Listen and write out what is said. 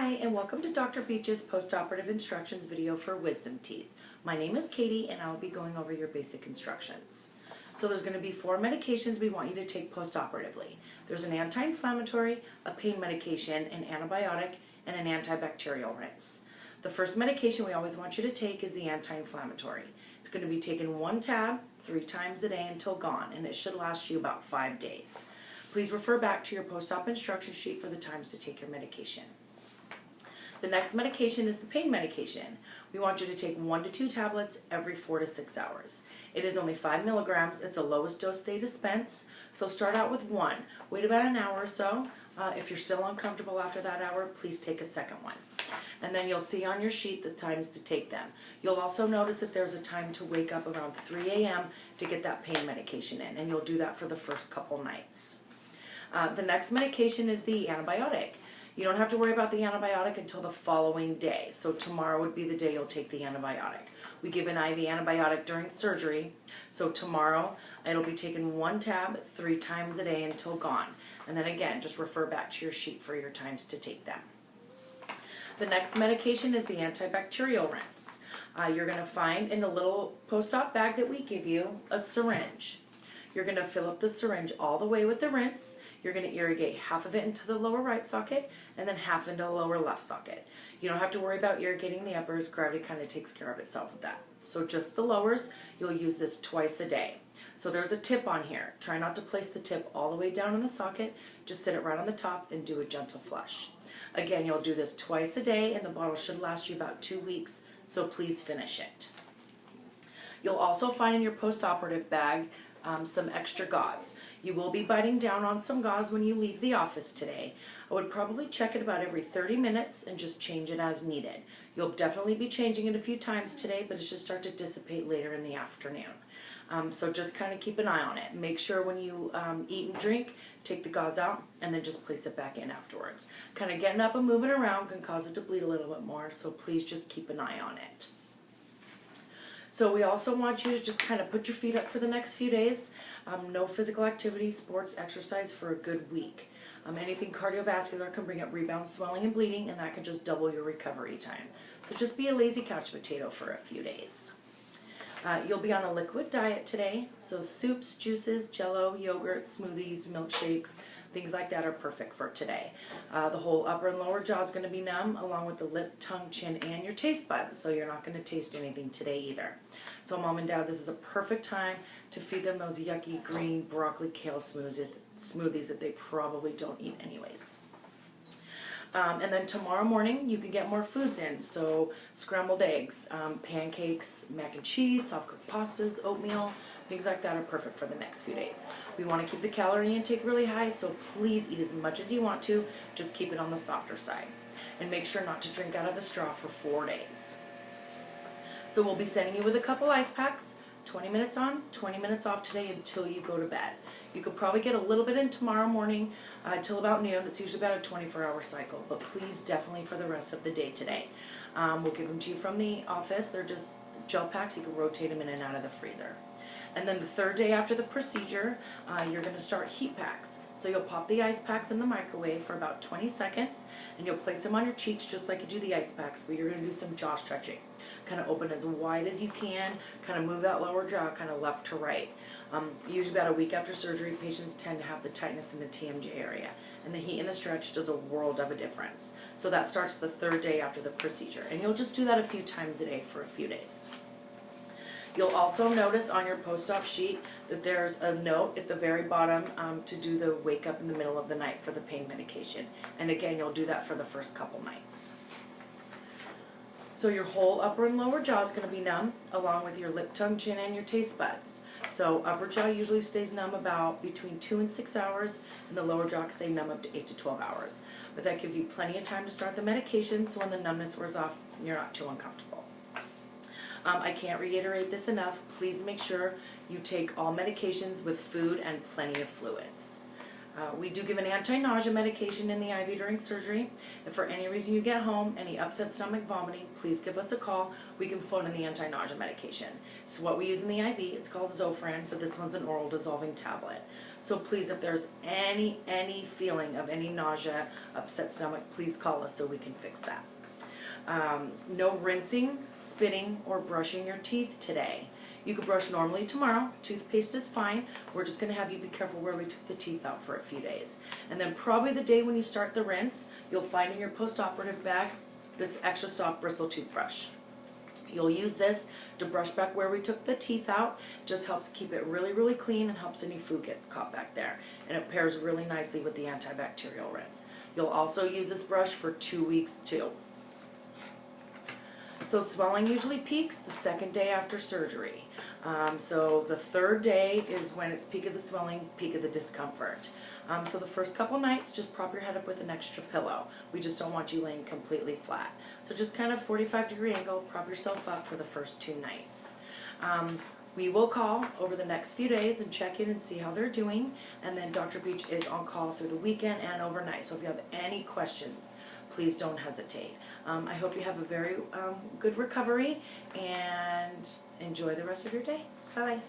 Hi, and welcome to Dr. Beech's postoperative instructions video for wisdom teeth. My name is Katie, and I'll be going over your basic instructions. So there's going to be 4 medications we want you to take postoperatively. There's an anti-inflammatory, a pain medication, an antibiotic, and an antibacterial rinse. The first medication we always want you to take is the anti-inflammatory. It's going to be taken 1 tab 3 times a day until gone, and it should last you about 5 days. Please refer back to your post-op instruction sheet for the times to take your medication. The next medication is the pain medication. We want you to take 1 to 2 tablets every 4 to 6 hours. It is only 5 milligrams. It's the lowest dose they dispense. So start out with 1. Wait about an hour or so. If you're still uncomfortable after that hour, please take a second one. And then you'll see on your sheet the times to take them. You'll also notice that there's a time to wake up around 3 a.m. to get that pain medication in, and you'll do that for the first couple nights. The next medication is the antibiotic. You don't have to worry about the antibiotic until the following day. So tomorrow would be the day you'll take the antibiotic. We give an IV antibiotic during surgery. So tomorrow it'll be taken 1 tab 3 times a day until gone. And then again, just refer back to your sheet for your times to take them. The next medication is the antibacterial rinse. You're going to find in the little post-op bag that we give you a syringe. You're going to fill up the syringe all the way with the rinse. You're going to irrigate half of it into the lower right socket and then half into the lower left socket. You don't have to worry about irrigating the uppers. Gravity kind of takes care of itself with that. So just the lowers, you'll use this twice a day. So there's a tip on here. Try not to place the tip all the way down in the socket. Just sit it right on the top and do a gentle flush. Again, you'll do this twice a day, and the bottle should last you about 2 weeks, so please finish it. You'll also find in your post-operative bag some extra gauze. You will be biting down on some gauze when you leave the office today. I would probably check it about every 30 minutes and just change it as needed. You'll definitely be changing it a few times today, but it should start to dissipate later in the afternoon. So just kind of keep an eye on it. Make sure when you eat and drink, take the gauze out and then just place it back in afterwards. Kind of getting up and moving around can cause it to bleed a little bit more, so please just keep an eye on it. So we also want you to just kind of put your feet up for the next few days. No physical activity, sports, exercise for a good week. Anything cardiovascular can bring up rebound swelling and bleeding, and that can just double your recovery time. So just be a lazy couch potato for a few days. You'll be on a liquid diet today, so soups, juices, jello, yogurt, smoothies, milkshakes, things like that are perfect for today. The whole upper and lower jaw is going to be numb, along with the lip, tongue, chin, and your taste buds, so you're not going to taste anything today either. So Mom and Dad, this is a perfect time to feed them those yucky green broccoli kale smoothies that they probably don't eat anyways. And then tomorrow morning you can get more foods in, so scrambled eggs, pancakes, mac and cheese, soft-cooked pastas, oatmeal, things like that are perfect for the next few days. We want to keep the calorie intake really high, so please eat as much as you want to, just keep it on the softer side. And make sure not to drink out of a straw for 4 days. So we'll be sending you with a couple ice packs, 20 minutes on, 20 minutes off today until you go to bed. You could probably get a little bit in tomorrow morning till about noon. It's usually about a 24-hour cycle, but please definitely for the rest of the day today. We'll give them to you from the office. They're just gel packs. You can rotate them in and out of the freezer. And then the 3rd day after the procedure, you're going to start heat packs. So you'll pop the ice packs in the microwave for about 20 seconds, and you'll place them on your cheeks just like you do the ice packs, but you're going to do some jaw stretching. Kind of open as wide as you can, kind of move that lower jaw kind of left to right. Usually about a week after surgery, patients tend to have the tightness in the TMJ area, and the heat and the stretch does a world of a difference. So that starts the 3rd day after the procedure, and you'll just do that a few times a day for a few days. You'll also notice on your post-op sheet that there's a note at the very bottom to do the wake up in the middle of the night for the pain medication. And again, you'll do that for the first couple nights. So your whole upper and lower jaw is going to be numb, along with your lip, tongue, chin, and your taste buds. So upper jaw usually stays numb about between 2 and 6 hours, and the lower jaw can stay numb up to 8 to 12 hours. But that gives you plenty of time to start the medication, so when the numbness wears off, you're not too uncomfortable. I can't reiterate this enough. Please make sure you take all medications with food and plenty of fluids. We do give an anti-nausea medication in the IV during surgery. If for any reason you get home, any upset stomach, vomiting, please give us a call. We can phone in the anti-nausea medication. So what we use in the IV, it's called Zofran, but this one's an oral dissolving tablet. So please, if there's any feeling of any nausea, upset stomach, please call us so we can fix that. No rinsing, spitting, or brushing your teeth today. You could brush normally tomorrow. Toothpaste is fine. We're just going to have you be careful where we took the teeth out for a few days. And then probably the day when you start the rinse, you'll find in your post-operative bag this extra soft bristle toothbrush. You'll use this to brush back where we took the teeth out. It just helps keep it really clean and helps any food get caught back there. And it pairs really nicely with the antibacterial rinse. You'll also use this brush for 2 weeks too. So swelling usually peaks the second day after surgery. So the third day is when it's peak of the swelling, peak of the discomfort. So the first couple nights, just prop your head up with an extra pillow. We just don't want you laying completely flat. So just kind of 45-degree angle, prop yourself up for the first 2 nights. We will call over the next few days and check in and see how they're doing. And then Dr. Beech is on call through the weekend and overnight. So if you have any questions, please don't hesitate. I hope you have a very good recovery and enjoy the rest of your day. Bye-bye.